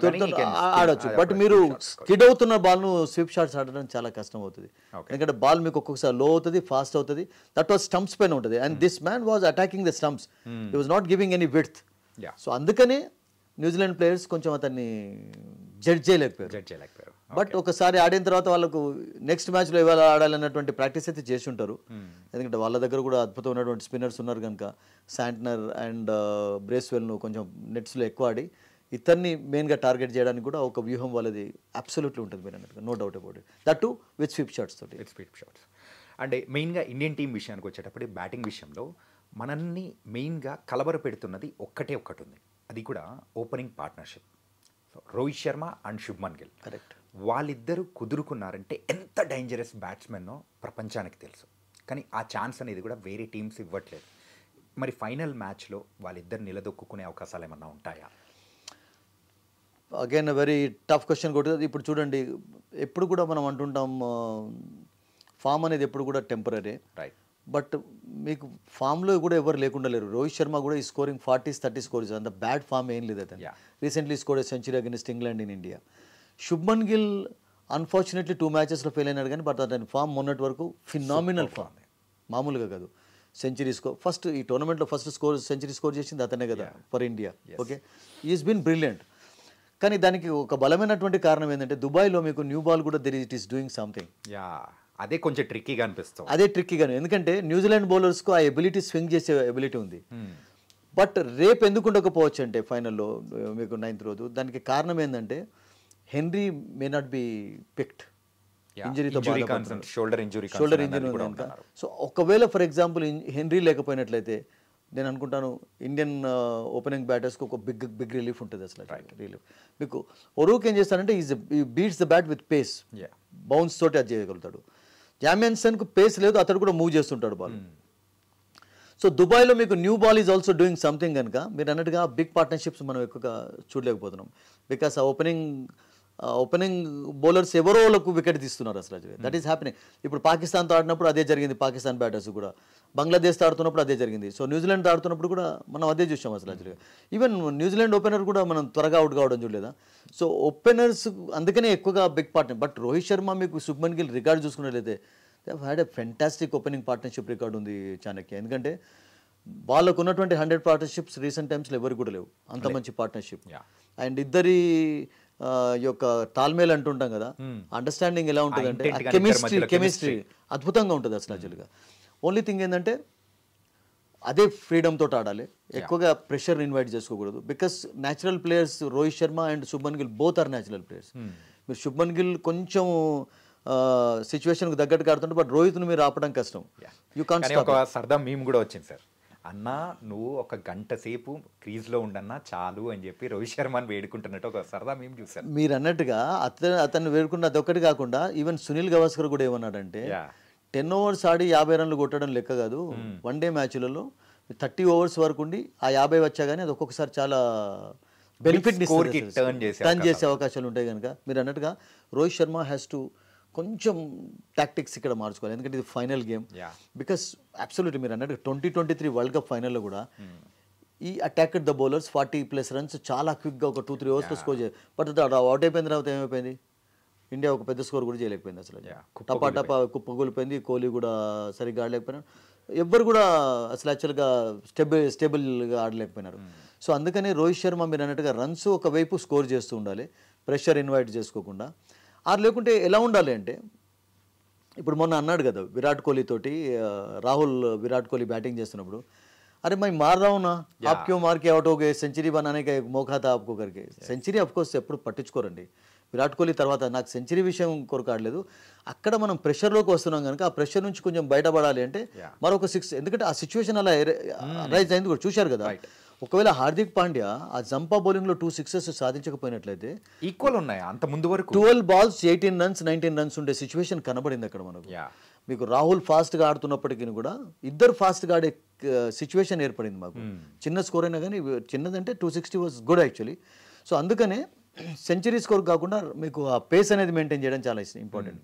ఆడచ్చు. బట్ మీరు స్కిడ్ అవుతున్న బాల్ను స్వీప్ షాట్స్ ఆడడం చాలా కష్టం అవుతుంది. ఎందుకంటే బాల్ మీకు ఒక్కొక్కసారి లో అవుతుంది, ఫాస్ట్ అవుతుంది. దట్ వాజ్ స్టంప్స్ పైన ఉంటుంది. And this man was attacking the stumps, he was not giving any width. So అందుకనే న్యూజిలాండ్ ప్లేయర్స్ కొంచెం అతన్ని జడ్జ్ చేయలేకపోయారు. బట్ ఒకసారి ఆడిన తర్వాత వాళ్ళకు నెక్స్ట్ మ్యాచ్లో ఇవాళ ఆడాలన్నటువంటి ప్రాక్టీస్ అయితే చేసి ఉంటారు. ఎందుకంటే వాళ్ళ దగ్గర కూడా అద్భుతమైనటువంటి స్పిన్నర్స్ ఉన్నారు కనుక శాంట్నర్ అండ్ బ్రేస్వెల్ను కొంచెం నెట్స్లో ఎక్కువ ఆడి ఇతన్ని మెయిన్గా టార్గెట్ చేయడానికి కూడా ఒక వ్యూహం వాళ్ళది అబ్సల్యూట్లీ ఉంటుంది మీరు అన్నట్టుగా, no doubt about it. That too with sweep shots తోటి. అంటే మెయిన్గా ఇండియన్ టీం విషయానికి వచ్చేటప్పుడు బ్యాటింగ్ విషయంలో మనల్ని మెయిన్గా కలవర పెడుతున్నది ఒక్కటి ఉంది, అది కూడా opening partnership. Rohit Sharma and Shubman Gill, correct. వాళ్ళిద్దరూ కుదురుకున్నారంటే ఎంత డేంజరస్ బ్యాట్స్మెన్నో ప్రపంచానికి తెలుసు. కానీ ఆ ఛాన్స్ అనేది కూడా వేరే టీమ్స్ ఇవ్వట్లేదు. మరి ఫైనల్ మ్యాచ్లో వాళ్ళిద్దరు నిలదొక్కునే అవకాశాలు ఏమన్నా ఉంటాయా? అగైన్ వెరీ టఫ్ క్వశ్చన్ కొడుతుంది. ఇప్పుడు చూడండి, ఎప్పుడు కూడా మనం అంటుంటాం ఫామ్ అనేది ఎప్పుడు కూడా టెంపరీ, రైట్. బట్ మీకు ఫామ్లో కూడా ఎవరు లేకుండా లేరు. రోహిత్ శర్మ కూడా ఈ స్కోరింగ్ 40s 30s స్కోర్స్, అంత బ్యాడ్ ఫామ్ ఏం లేదు అతను. Recently score century against England in India. Shubman Gill unfortunately 2 మ్యాచెస్లో ఫెయిల్ అయినాడు కానీ బట్ అతని ఫామ్ మొన్నటి వరకు ఫినామినల్ ఫామ్, మామూలుగా కాదు. సెంచరీ స్కోర్ ఫస్ట్ ఈ టోర్నమెంట్లో ఫస్ట్ సెంచరీ స్కోర్ చేసింది అతనే కదా for India. Okay, is been brilliant. కానీ దానికి ఒక బలమైనటువంటి కారణం ఏంటంటే దుబాయ్లో మీకు న్యూ బాల్ కూడా ఇట్ ఈస్ డూయింగ్ సంథింగ్. అదే కొంచెం ట్రిక్కీగా అనిపిస్తుంది. అదే ట్రిక్కీగానే, ఎందుకంటే న్యూజిలాండ్ బౌలర్స్కు ఆ ఎబిలిటీ స్వింగ్ చేసే ఎబిలిటీ ఉంది. బట్ రేపు ఎందుకు ఉండకపోవచ్చు అంటే ఫైనల్లో మీకు 9th రోజు, దానికి కారణం ఏంటంటే Henry may not be picked, ఇంజరీతో షోల్డర్ ఇంజరీ ఉంది కనుక. సో ఒకవేళ ఫర్ ఎగ్జాంపుల్ హెన్రీ లేకపోయినట్లయితే నేను అనుకుంటాను ఇండియన్ ఓపెనింగ్ బ్యాటర్స్కి ఒక బిగ్ రిలీఫ్ ఉంటుంది. అసలు రిలీఫ్ మీకు ఒరూక్ ఏం చేస్తారంటే ఈ beats the bat with pace, bounce తోటి అది చేయగలుగుతాడు. జామియన్సన్కు పేస్ లేదు, అతడు కూడా మూవ్ చేస్తుంటాడు బాల్. సో దుబాయ్లో మీకు new ball is also doing something కనుక మీరు అన్నట్టుగా బిగ్ పార్ట్నర్షిప్స్ మనం ఎక్కువగా చూడలేకపోతున్నాం. బికాస్ ఆ ఓపెనింగ్ బౌలర్స్ ఎవరో వాళ్ళకు వికెట్ తీస్తున్నారు అసలు. That is happening. ఇప్పుడు పాకిస్తాన్తో ఆడినప్పుడు అదే జరిగింది, పాకిస్తాన్ బ్యాటర్స్ కూడా. బంగ్లాదేశ్తో ఆడుతున్నప్పుడు అదే జరిగింది. సో న్యూజిలాండ్తో ఆడుతున్నప్పుడు కూడా మనం అదే చూసాం అసలు. ఈవెన్ న్యూజిలాండ్ ఓపెనర్ కూడా మనం త్వరగా అవుట్ కావడం చూడలేదా. సో ఓపెనర్స్ అందుకనే ఎక్కువగా big partner. But Rohit Sharma మీకు శుభ్మన్ గిల్ రికార్డు చూసుకున్నట్లయితే they had a fantastic opening partnership record ఉంది చాణక్య. ఎందుకంటే వాళ్ళకు ఉన్నటువంటి 100 పార్ట్నర్షిప్స్ రీసెంట్ టైమ్స్లో ఎవరికి కూడా లేవు అంత మంచి పార్ట్నర్షిప్. అండ్ ఇద్దరి యొక్క తాల్మేల్ అంటుంటాం కదా, అండర్స్టాండింగ్ ఎలా ఉంటుంది అంటే కెమిస్ట్రీ అద్భుతంగా ఉంటుంది అసలు యాక్చువల్గా. ఓన్లీ థింగ్ ఏంటంటే అదే ఫ్రీడమ్ తోటి ఆడాలి, ఎక్కువగా ప్రెషర్ ఇన్వైట్ చేసుకోకూడదు. Because natural players Rohit Sharma and Shubman Gill both are natural players. మీరు శుభ్మన్ గిల్ కొంచెం సిచ్యువేషన్కి తగ్గట్టుగా ఆడుతుంటే, బట్ రోహిత్ను మీరు ఆపడం కష్టం. You can't stop. ఒక సరదా మీమ్ కూడా వచ్చింది సార్, అన్నా నువ్వు ఒక గంట సేపు క్రీజ్లో ఉండన్నా చాలు అని చెప్పి రోహిత్ శర్మని వేడుకుంటున్నట్టు ఒక సరదా మేము చూసాను. మీరు అన్నట్టుగా అతన్ని వేడుకున్న అదొక్కటి కాకుండా ఈవెన్ సునీల్ గవాస్కర్ కూడా ఏమన్నాడంటే 10 overs ఆడి 50 runs కొట్టడం లెక్క కాదు, వన్ డే మ్యాచ్లలో 30 overs వరకు ఉండి ఆ 50 వచ్చా కానీ అది ఒక్కొక్కసారి చాలా బెనిఫిట్ టర్న్ చేసే అవకాశాలు ఉంటాయి కనుక మీరు అన్నట్టుగా రోహిత్ శర్మ హ్యాస్ టు కొంచెం టాక్టిక్స్ ఇక్కడ మార్చుకోవాలి. ఎందుకంటే ఇది ఫైనల్ గేమ్. బికాస్ అబ్సల్యూట్లీ మీరు అన్నట్టు 2023 వరల్డ్ కప్ ఫైనల్లో కూడా ఈ అటాక్డ్ ద బౌలర్స్ 40+ runs చాలా క్విక్గా ఒక 2-3 oversలో స్కోర్ చేయాలి. బట్ అవుట్ అయిపోయిన తర్వాత ఏమైపోయింది, ఇండియా ఒక పెద్ద స్కోర్ కూడా చేయలేకపోయింది అసలు. టపా కుప్పగొలిపోయింది, కోహ్లీ కూడా సరిగ్గా ఆడలేకపోయినారు, ఎవ్వరు కూడా అసలు యాక్చువల్గా స్టేబుల్గా ఆడలేకపోయినారు. సో అందుకని రోహిత్ శర్మ మీరు అన్నట్టుగా రన్స్ ఒకవైపు స్కోర్ చేస్తూ ఉండాలి, ప్రెషర్ ఇన్వైట్ చేసుకోకుండా. లేకుంటే ఎలా ఉండాలి అంటే ఇప్పుడు మొన్న అన్నాడు కదా విరాట్ కోహ్లీ తోటి, విరాట్ కోహ్లీ బ్యాటింగ్ చేస్తున్నప్పుడు, अरे मैं मार रहा हूँ ना, आप क्यों मार के आउट हो गए, सेंचुरी बनाने का एक मौका था आपको करके. సెంచరీ అఫ్ కోర్స్ ఎప్పుడు పట్టించుకోరండి. విరాట్ కోహ్లీ తర్వాత నాకు సెంచరీ విషయం కొరకు ఆడలేదు, అక్కడ మనం ప్రెషర్లోకి వస్తున్నాం కనుక ఆ ప్రెషర్ నుంచి కొంచెం బయటపడాలి అంటే మరొక 6, ఎందుకంటే ఆ సిచ్యువేషన్ అలా రైజ్ అయింది కూడా చూశారు కదా. ఒకవేళ హార్దిక్ పాండ్యా ఆ జంపా బౌలింగ్లో 2 sixes సాధించకపోయినట్లయితే ఈక్వల్ ఉన్నాయి అంత ముందు వరకు 12 balls 18 runs 19 runs ఉండే సిచ్యువేషన్ కనబడింది అక్కడ మనకు. మీకు రాహుల్ ఫాస్ట్గా ఆడుతున్నప్పటికీ కూడా ఇద్దరు ఫాస్ట్గా ఆడే సిచ్యువేషన్ ఏర్పడింది మాకు. చిన్న స్కోర్ అయినా కానీ, చిన్నదంటే 260 వాజ్ గుడ్ యాక్చువల్లీ. సో అందుకనే సెంచరీ స్కోర్ కాకుండా మీకు ఆ పేస్ అనేది మెయింటైన్ చేయడం చాలా ఇంపార్టెంట్.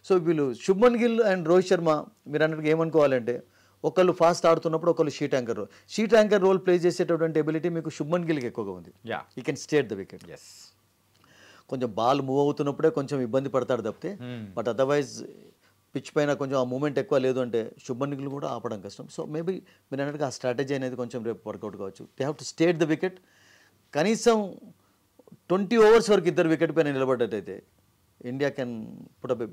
సో వీళ్ళు శుభ్మన్ గిల్ అండ్ రోహిత్ శర్మ మీరు అన్నట్టుగా ఏమనుకోవాలంటే ఒకళ్ళు ఫాస్ట్ ఆడుతున్నప్పుడు ఒకళ్ళు షీట్ యాంకర్ రోల్ ప్లే చేసేటటువంటి ఎబిలిటీ మీకు శుభ్మన్ గిల్కి ఎక్కువగా ఉంది. You can state the wicket. కొంచెం బాల్ మూవ్ అవుతున్నప్పుడే కొంచెం ఇబ్బంది పడతాడు తప్పితే, బట్ అదర్వైజ్ పిచ్ పైన కొంచెం ఆ మూమెంట్ ఎక్కువ లేదు అంటే శుభ్మన్ గిల్ కూడా ఆపడం కష్టం. సో మేబీ మీరు అన్నట్టుగా ఆ స్ట్రాటజీ అనేది కొంచెం రేపు వర్కౌట్ కావచ్చు. They have to state the wicket. కనీసం 20 overs వరకు ఇద్దరు వికెట్ పైన నిలబడ్డట్టయితే India can put up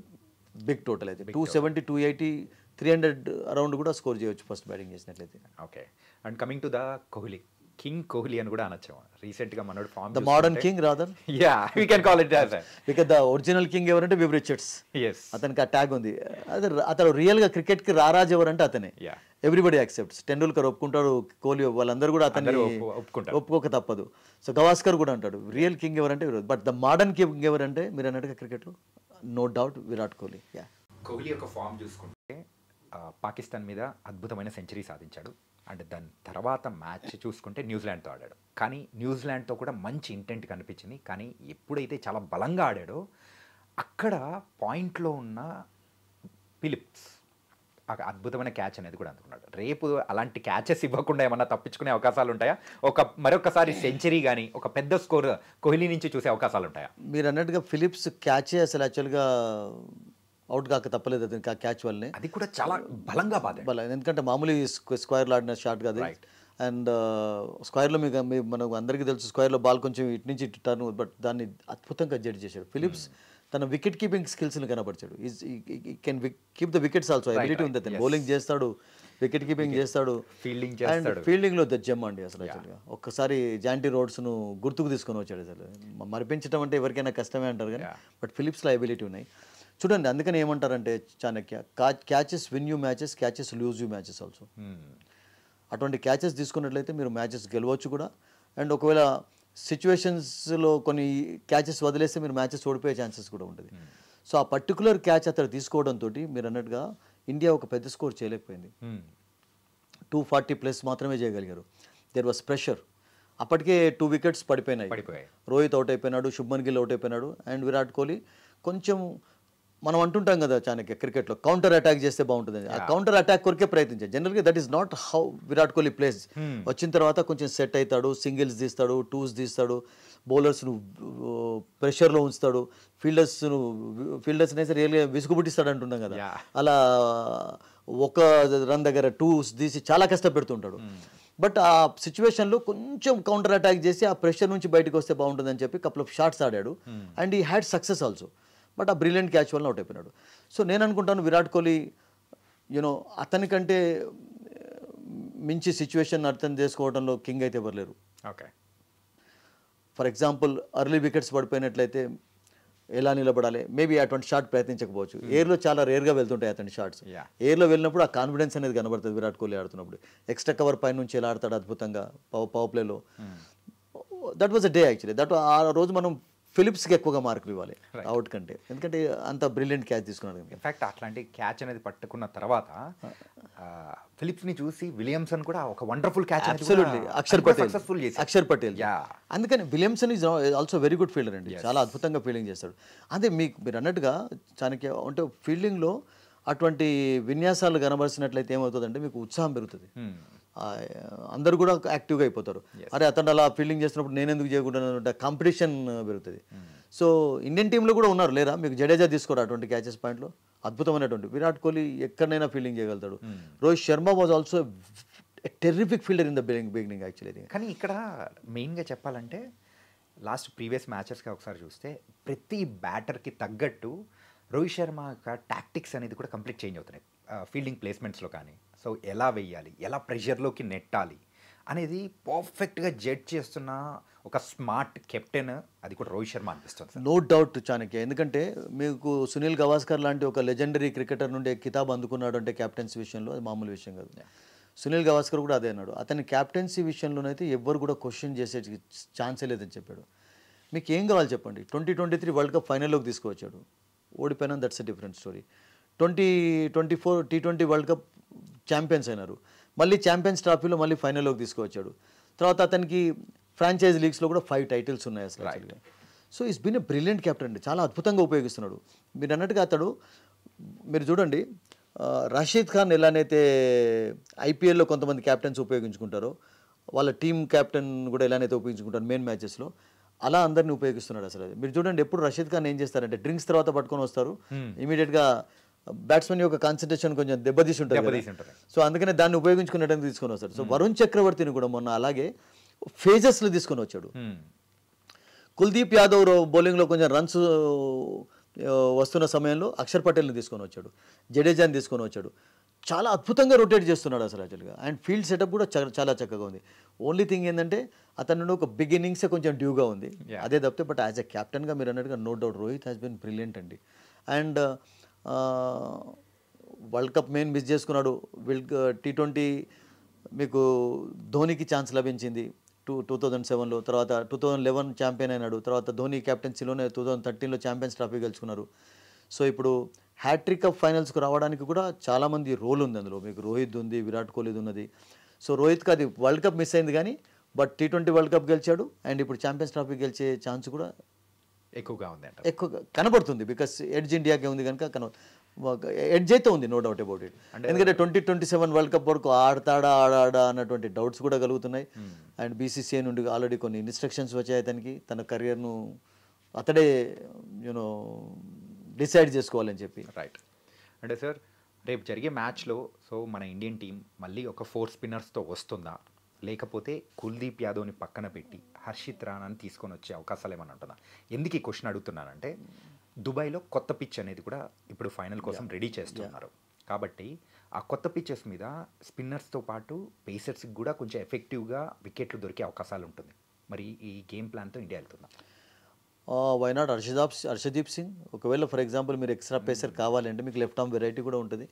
big total. అయితే 270, 280, 300 అరౌండ్ కూడా స్కోర్ చేయవచ్చు ఫస్ట్ బ్యాటింగ్ చేసినట్లయితే. Okay, and coming to the Kohli, king Kohli అని కూడా అనొచ్చు. రీసెంట్గా మనోడు form the modern king rather, we can call it that. Because the original king ఎవరంటే వివ్ రిచర్డ్స్. అతనికి ఆ ట్యాగ్ ఉంది. అతను రియల్గా క్రికెట్కి రారాజు ఎవరంటే అతనే. Everybody accepts. టెండూల్కర్ ఒప్పుకుంటాడు, కోహ్లీ, వాళ్ళందరూ కూడా అతన్ని ఒప్పుకోక తప్పదు. సో గవాస్కర్ కూడా అంటాడు రియల్ కింగ్ ఎవరంటే. బట్ ద మోడర్న్ కింగ్ ఎవరంటే మీరు అన్నట్టుగా క్రికెట్లో నో డౌట్ విరాట్ కోహ్లీ. కోహ్లీ యొక్క ఫామ్ చూసుకుంటే పాకిస్తాన్ మీద అద్భుతమైన సెంచరీ సాధించాడు. అండ్ దాని తర్వాత మ్యాచ్ చూసుకుంటే న్యూజిలాండ్తో ఆడాడు. కానీ న్యూజిలాండ్తో కూడా మంచి ఇంటెంట్ కనిపించింది. కానీ ఎప్పుడైతే చాలా బలంగా ఆడాడో అక్కడ పాయింట్లో ఉన్న ఫిలిప్స్ అద్భుతమైన క్యాచ్ అనేది కూడా అందుకున్నాడు. రేపు అలాంటి క్యాచెస్ ఇవ్వకుండా ఏమన్నా తప్పించుకునే అవకాశాలు ఉంటాయా? మరొకసారి సెంచరీ కానీ ఒక పెద్ద స్కోర్ కోహ్లీ నుంచి చూసే అవకాశాలు ఉంటాయా? మీరు అన్నట్టుగా ఫిలిప్స్ క్యాచే అసలు యాక్చువల్గా అవుట్ కాక తప్పలేదు అతనికి ఆ క్యాచ్ వల్లనే. అది కూడా చాలా బలంగా బాధ, ఎందుకంటే మామూలు స్క్వేర్లో ఆడిన షాట్ కాదు. అండ్ స్క్వేర్లో మనకు అందరికీ తెలుసు, స్క్వేర్లో బాల్ కొంచెం ఇటు నుంచి ఇటు టర్న్, బట్ దాన్ని అద్భుతంగా జడ్జ్ చేశాడు ఫిలిప్స్. తన వికెట్ కీపింగ్ స్కిల్స్ని కనపరిచాడు. Can keep the wickets also, ability ఉంది అతను. బౌలింగ్ చేస్తాడు, వికెట్ కీపింగ్ చేస్తాడు, అండ్ ఫీల్డింగ్లో ద జెమ్ అండి అసలు. యాక్చువల్గా ఒక్కసారి జాంటీ రోడ్స్ను గుర్తుకు తీసుకొని వచ్చాడు. అసలు మరిపించడం అంటే ఎవరికైనా కష్టమే అంటారు కానీ, బట్ ఫిలిప్స్లో ఎబిలిటీ ఉన్నాయి చూడండి. అందుకని ఏమంటారంటే Chanakya, catches win you matches, catches lose you matches also. అటువంటి క్యాచెస్ తీసుకున్నట్లయితే మీరు మ్యాచెస్ గెలవచ్చు కూడా. అండ్ ఒకవేళ సిచ్యువేషన్స్లో కొన్ని క్యాచెస్ వదిలేస్తే మీరు మ్యాచెస్ ఓడిపోయే ఛాన్సెస్ కూడా ఉంటుంది. సో ఆ పర్టికులర్ క్యాచ్ అతను తీసుకోవడంతో మీరు అన్నట్టుగా ఇండియా ఒక పెద్ద స్కోర్ చేయలేకపోయింది. 240+ మాత్రమే చేయగలిగారు. There was pressure. అప్పటికే 2 వికెట్స్ పడిపోయినాయి. రోహిత్ అవుట్ అయిపోయినాడు, శుభ్మన్ గిల్ అవుట్ అయిపోయినాడు, అండ్ విరాట్ కోహ్లీ కొంచెం మనం అంటుంటాం కదా చాణక్య క్రికెట్లో, కౌంటర్ అటాక్ చేస్తే బాగుంటుంది. ఆ కౌంటర్ అటాక్ కొరికే ప్రయత్నించాడు. జనరల్గా that is not how Virat Kohli place. వచ్చిన తర్వాత కొంచెం సెట్ అవుతాడు, సింగిల్స్ తీస్తాడు, టూస్ తీస్తాడు, బౌలర్స్ను ప్రెషర్లో ఉంచుతాడు, ఫీల్డర్స్ని అయితే రియల్గా విసుగుబుట్టిస్తాడు అంటున్నాం కదా. అలా ఒక రన్ దగ్గర 2s తీసి చాలా కష్టపెడుతుంటాడు. బట్ ఆ సిచ్యువేషన్లో కొంచెం కౌంటర్ అటాక్ చేసి ఆ ప్రెషర్ నుంచి బయటకు వస్తే బాగుంటుందని చెప్పి కపుల్ ఆఫ్ షాట్స్ ఆడాడు, అండ్ ఈ హ్యాడ్ సక్సెస్ ఆల్సో. బట్ ఆ బ్రిలియంట్ క్యాచ్ వల్ల అవుట్ అయిపోయినాడు. సో నేను అనుకుంటాను విరాట్ కోహ్లీ అతనికంటే మించి సిచ్యువేషన్ అర్థం చేసుకోవడంలో కింగ్ అయితే ఎవరు లేరు. Okay, for example early wickets పడిపోయినట్లయితే ఎలా నిలబడాలి, మేబీ అటువంటి షాట్ ప్రయత్నించకపోవచ్చు. ఎయిర్లో చాలా రేర్గా వెళ్తుంటాయి అతని షాట్స్. ఎయిర్లో వెళ్ళినప్పుడు ఆ కాన్ఫిడెన్స్ అనేది కనబడుతుంది విరాట్ కోహ్లీ ఆడుతున్నప్పుడు. ఎక్స్ట్రా కవర్ పై నుంచి ఎలా ఆడతాడు అద్భుతంగా పవర్ ప్లేలో. That was a day actually. That ఆ రోజు మనం ఫిలిప్స్కి ఎక్కువగా మార్కులు ఇవ్వాలి అవుట్ కంటే, ఎందుకంటే అంత బ్రిలియంట్ క్యాచ్ తీసుకున్నాడు. ఇన్ఫాక్ట్ అట్లాంటి క్యాచ్ అనేది పట్టుకున్న తర్వాత ఫిలిప్స్ని చూసి విలియమ్సన్ కూడా ఒక wonderful catch, absolutely Axar Patel. అందుకని Williamson is also very good fielder అండి, చాలా అద్భుతంగా ఫీల్డింగ్ చేస్తాడు. అదే మీరు అన్నట్టుగా చాణక్య అంటే ఫీల్డింగ్లో అటువంటి విన్యాసాలు కనబరిచినట్లయితే ఏమవుతుందంటే మీకు ఉత్సాహం పెరుగుతుంది. అందరూ కూడా యాక్టివ్గా అయిపోతారు. అరే అతను అలా ఫీల్డింగ్ చేస్తున్నప్పుడు నేను ఎందుకు చేయకుండా కాంపిటీషన్ పెరుగుతుంది. సో ఇండియన్ టీంలో కూడా ఉన్నారు లేరా, మీకు జడేజా తీసుకోరు అటువంటి క్యాచెస్ పాయింట్లో, అద్భుతమైనటువంటి. విరాట్ కోహ్లీ ఎక్కడైనా ఫీల్డింగ్ చేయగలుగుతాడు. Rohit Sharma was also terrific fielder in the beginning actually. కానీ ఇక్కడ మెయిన్గా చెప్పాలంటే లాస్ట్ ప్రీవియస్ మ్యాచెస్గా ఒకసారి చూస్తే ప్రతి బ్యాటర్కి తగ్గట్టు రోహిత్ శర్మ యొక్క టాక్టిక్స్ అనేది కూడా కంప్లీట్ చేంజ్ అవుతున్నాయి ఫీల్డింగ్ ప్లేస్మెంట్స్లో కానీ. సో ఎలా వెయ్యాలి, ఎలా ప్రెషర్లోకి నెట్టాలి అనేది పర్ఫెక్ట్గా జడ్జ్ చేస్తున్న ఒక స్మార్ట్ కెప్టెన్ అది కూడా రోహిత్ శర్మ అనిపిస్తుంది. నో డౌట్ చాణక్య, ఎందుకంటే మీకు సునీల్ గవాస్కర్ లాంటి ఒక లెజెండరీ క్రికెటర్ నుండి కితాబ్ అందుకున్నాడు అంటే క్యాప్టెన్సీ విషయంలో అది మామూలు విషయం కాదు. సునీల్ గవాస్కర్ కూడా అదే అన్నాడు, అతని క్యాప్టెన్సీ విషయంలోనైతే ఎవ్వరు కూడా క్వశ్చన్ చేసే ఛాన్సే లేదని చెప్పాడు. మీకు ఏం కావాలి చెప్పండి, 2023 వరల్డ్ కప్ ఫైనల్లోకి తీసుకువచ్చాడు, ఓడిపోయినా that's a different story. 2024 T20 world cup champions అయినారు, మళ్ళీ ఛాంపియన్స్ ట్రాఫీలో మళ్ళీ ఫైనల్లోకి తీసుకువచ్చాడు. తర్వాత అతనికి ఫ్రాంచైజ్ లీగ్స్లో కూడా 5 టైటిల్స్ ఉన్నాయి అసలు. So is been a brilliant captain అండి, చాలా అద్భుతంగా ఉపయోగిస్తున్నాడు. మీరు అన్నట్టుగా అతడు మీరు చూడండి రషీద్ ఖాన్ ఎలానైతే ఐపీఎల్లో కొంతమంది క్యాప్టెన్స్ ఉపయోగించుకుంటారో వాళ్ళ టీమ్ క్యాప్టెన్ కూడా ఎలానైతే ఉపయోగించుకుంటారు మెయిన్ మ్యాచెస్లో, అలా అందరినీ ఉపయోగిస్తున్నాడు అసలు. మీరు చూడండి ఎప్పుడు రషీద్ ఖాన్ ఏం చేస్తారంటే డ్రింక్స్ తర్వాత పట్టుకొని వస్తారు, ఇమీడియట్గా బ్యాట్స్మెన్ యొక్క కాన్సన్ట్రేషన్ కొంచెం దెబ్బతీసి ఉంటుంది. సో అందుకనే దాన్ని ఉపయోగించుకునేటందుకు తీసుకొని వస్తాడు. సో వరుణ్ చక్రవర్తిని కూడా మొన్న అలాగే ఫేజెస్లో తీసుకొని వచ్చాడు. కుల్దీప్ యాదవ్ బౌలింగ్లో కొంచెం రన్స్ వస్తున్న సమయంలో అక్షర్ పటేల్ని తీసుకొని వచ్చాడు, జడేజాని తీసుకొని వచ్చాడు. చాలా అద్భుతంగా రొటేట్ చేస్తున్నాడు అసలు యాక్చువల్గా. అండ్ ఫీల్డ్ సెటప్ కూడా చాలా చక్కగా ఉంది. ఓన్లీ థింగ్ ఏంటంటే అతను ఒక బిగినింగ్స్ కొంచెం డ్యూగా ఉంది, అదే తప్పితే. బట్ యాజ్ ఎ క్యాప్టెన్గా మీరు అన్నట్టుగా no doubt Rohit has been brilliant అండి. And world cup main miss చేసుకున్నాడు. T20 మీకు ధోనికి ఛాన్స్ లభించింది 2007లో, తర్వాత 2011 ఛాంపియన్ అయినాడు, తర్వాత ధోని క్యాప్టెన్సీలోనే 2013లో ఛాంపియన్స్ ట్రాఫీ గెలుచుకున్నారు. సో ఇప్పుడు హ్యాట్రిక్ కప్ ఫైనల్స్కి రావడానికి కూడా చాలామంది రోల్ ఉంది అందులో. మీకు రోహిత్ ఉంది, విరాట్ కోహ్లీది ఉన్నది. సో రోహిత్కి అది వరల్డ్ కప్ మిస్ అయింది కానీ బట్ T20 వరల్డ్ కప్ గెలిచాడు, అండ్ ఇప్పుడు ఛాంపియన్స్ ట్రాఫీ గెలిచే ఛాన్స్ కూడా ఎక్కువగా ఉంది, ఎక్కువగా కనబడుతుంది. బికాస్ ఎడ్జ్ ఇండియాకే ఉంది కనుక ఎడ్జ్ అయితే ఉంది, నో డౌట్ అబౌట్ ఇట్. ఎందుకంటే 2027 వరల్డ్ కప్ వరకు ఆడతాడా అన్నటువంటి డౌట్స్ కూడా కలుగుతున్నాయి. అండ్ BCCI నుండి ఆల్రెడీ కొన్ని ఇన్స్ట్రక్షన్స్ వచ్చాయి అతనికి, తన కెరియర్ను అతడే డిసైడ్ చేసుకోవాలని చెప్పి. రైట్. అంటే సార్ రేపు జరిగే మ్యాచ్లో సో మన ఇండియన్ టీం మళ్ళీ ఒక 4 స్పిన్నర్స్తో వస్తుందా, లేకపోతే కుల్దీప్ యాదవ్ని పక్కన పెట్టి హర్షిత్ రాణాని తీసుకొని వచ్చే అవకాశాలు ఏమైనా ఉంటుందా? ఎందుకు ఈ క్వశ్చన్ అడుగుతున్నానంటే దుబాయ్లో కొత్త పిచ్ అనేది కూడా ఇప్పుడు ఫైనల్ కోసం రెడీ చేస్తున్నారు కాబట్టి ఆ కొత్త పిచ్చెస్ మీద స్పిన్నర్స్తో పాటు పేసర్స్కి కూడా కొంచెం ఎఫెక్టివ్గా వికెట్లు దొరికే అవకాశాలు ఉంటుంది. మరి ఈ గేమ్ ప్లాన్తో ఇండియా వెళ్తుందా? వైనాట్ హర్షదీప్ సింగ్ ఒకవేళ ఫర్ ఎగ్జాంపుల్ మీరు ఎక్స్ట్రా పేసర్ కావాలంటే మీకు లెఫ్ట్ ఆర్మ్ వెరైటీ కూడా ఉంటుంది.